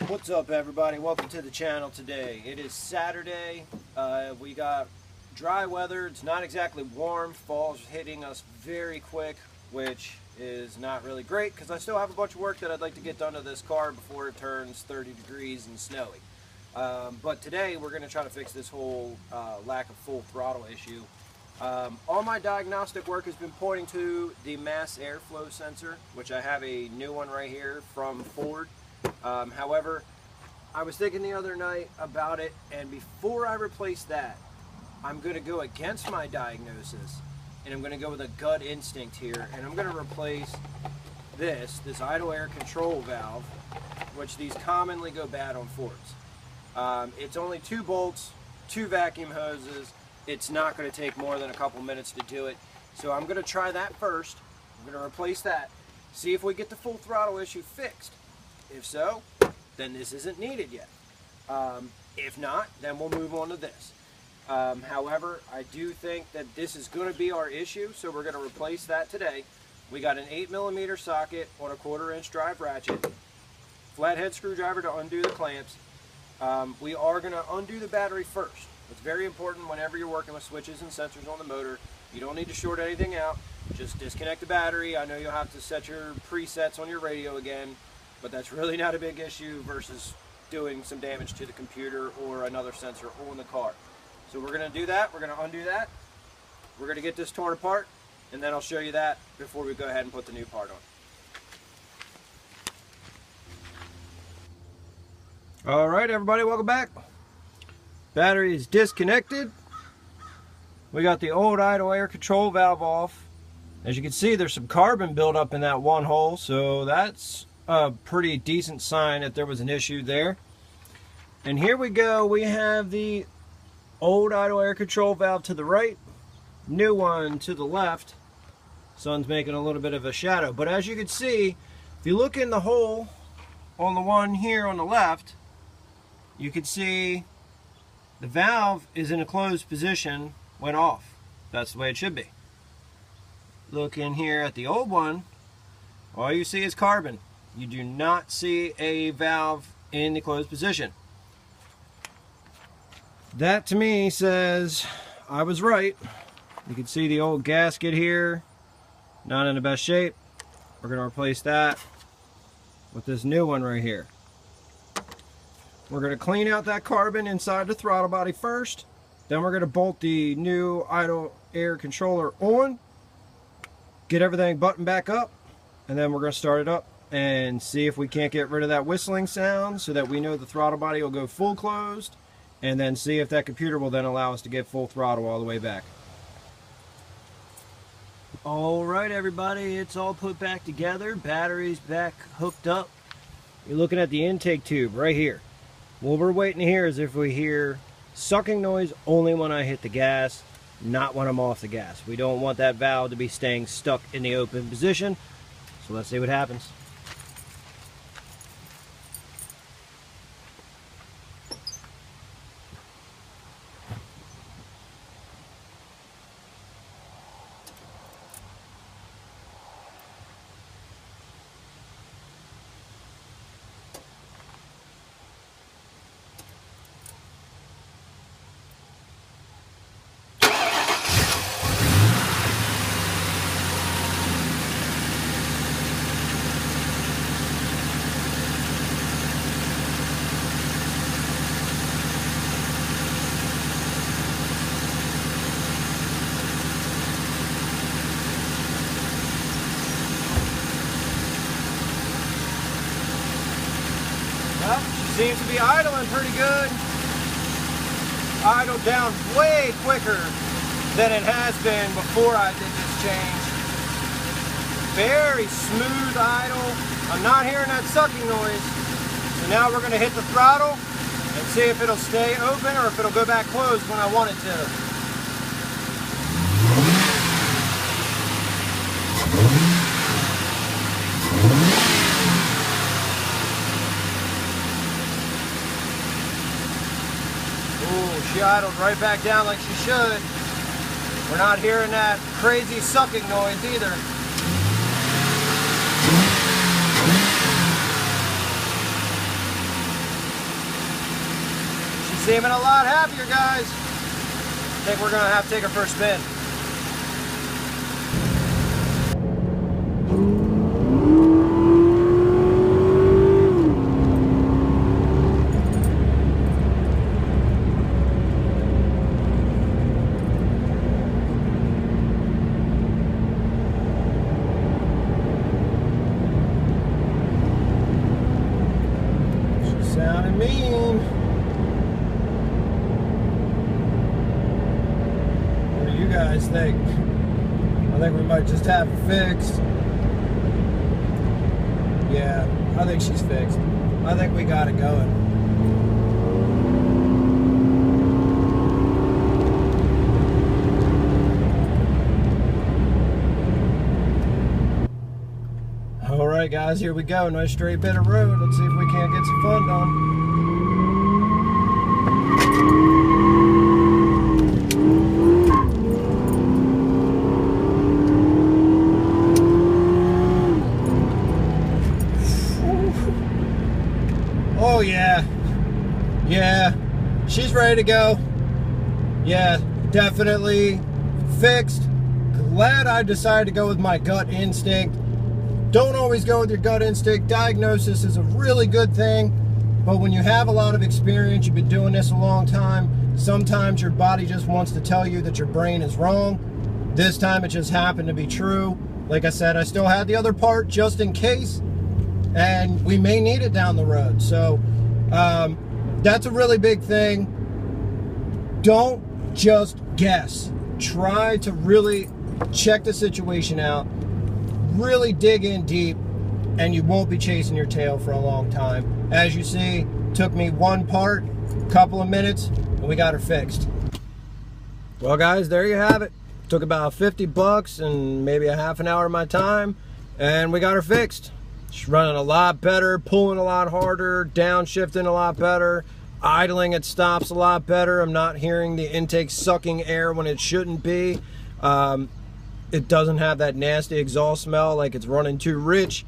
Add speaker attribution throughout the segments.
Speaker 1: What's up, everybody? Welcome to the channel today. It is Saturday. We got dry weather. It's not exactly warm. Fall's hitting us very quick, which is not really great because I still have a bunch of work that I'd like to get done to this car before it turns 30 degrees and snowy. But today we're going to try to fix this whole lack of full throttle issue. All my diagnostic work has been pointing to the mass airflow sensor, which I have a new one right here from Ford. However, I was thinking the other night about it, and before I replace that, I'm going to go against my diagnosis, and I'm going to go with a gut instinct here, and I'm going to replace this idle air control valve, which these commonly go bad on Fords. It's only 2 bolts, 2 vacuum hoses. It's not going to take more than a couple minutes to do it, so I'm going to try that first. I'm going to replace that, see if we get the full throttle issue fixed. If so, then this isn't needed yet. If not, then we'll move on to this. However, I do think that this is going to be our issue, so we're going to replace that today. We got an 8mm socket on a 1/4" drive ratchet, flathead screwdriver to undo the clamps. We are going to undo the battery first. It's very important whenever you're working with switches and sensors on the motor. You don't need to short anything out. Just disconnect the battery. I know you'll have to set your presets on your radio again, but that's really not a big issue versus doing some damage to the computer or another sensor on the car. So we're going to do that. We're going to undo that. We're going to get this torn apart, and then I'll show you that before we go ahead and put the new part on. Alright, everybody, welcome back. Battery is disconnected. We got the old idle air control valve off. As you can see, there's some carbon buildup in that one hole, so that's a pretty decent sign that there was an issue there. And here we go. We have the old idle air control valve to the right, new one to the left. Sun's making a little bit of a shadow, but as you can see, if you look in the hole on the one here on the left, you can see the valve is in a closed position when off. That's the way it should be. Look in here at the old one, all you see is carbon. You do not see a valve in the closed position. That to me says I was right. You can see the old gasket here, not in the best shape. We're going to replace that with this new one right here. We're going to clean out that carbon inside the throttle body first. Then we're going to bolt the new idle air controller on, get everything buttoned back up, and then we're going to start it up and see if we can't get rid of that whistling sound so that we know the throttle body will go full closed, and then see if that computer will then allow us to get full throttle all the way back. Alright, everybody, it's all put back together. Battery's back hooked up. You're looking at the intake tube right here. What we're waiting to hear is if we hear sucking noise only when I hit the gas, not when I'm off the gas. We don't want that valve to be staying stuck in the open position. So let's see what happens. Well, she seems to be idling pretty good. Idled down way quicker than it has been before I did this change. Very smooth idle. I'm not hearing that sucking noise. So now we're going to hit the throttle and see if it'll stay open or if it'll go back closed when I want it to. She idled right back down like she should. We're not hearing that crazy sucking noise either. seeming a lot happier, guys. I think we're gonna have to take her for a spin. Sounding mean. What do you guys think? I think we might just have it fixed. Yeah, I think she's fixed. I think we got it going. Alright guys, here we go. Nice straight bit of road. Let's see if we can't get some fun done. Oh yeah. Yeah. She's ready to go. Yeah, definitely fixed. Glad I decided to go with my gut instinct. Don't always go with your gut instinct. Diagnosis is a really good thing, but when you have a lot of experience, you've been doing this a long time, sometimes your body just wants to tell you that your brain is wrong. This time it just happened to be true. Like I said, I still had the other part just in case, and we may need it down the road. So that's a really big thing. Don't just guess. Try to really check the situation out. Really dig in deep, and you won't be chasing your tail for a long time. As you see, took me one part, couple of minutes, and we got her fixed. Well guys, there you have it. Took about 50 bucks and maybe a half an hour of my time, and we got her fixed. She's running a lot better, pulling a lot harder, downshifting a lot better, idling at stops a lot better. I'm not hearing the intake sucking air when it shouldn't be. It doesn't have that nasty exhaust smell like it's running too rich.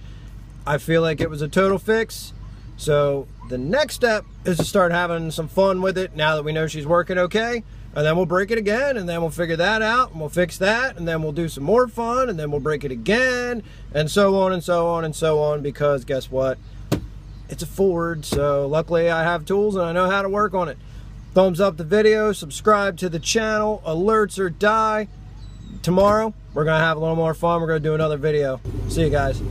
Speaker 1: I feel like it was a total fix. So the next step is to start having some fun with it now that we know she's working okay. And then we'll break it again, and then we'll figure that out, and we'll fix that, and then we'll do some more fun, and then we'll break it again, and so on and so on and so on, because guess what? It's a Ford, so luckily I have tools and I know how to work on it. Thumbs up the video, subscribe to the channel, alerts or die. Tomorrow, we're going to have a little more fun. We're going to do another video. See you guys.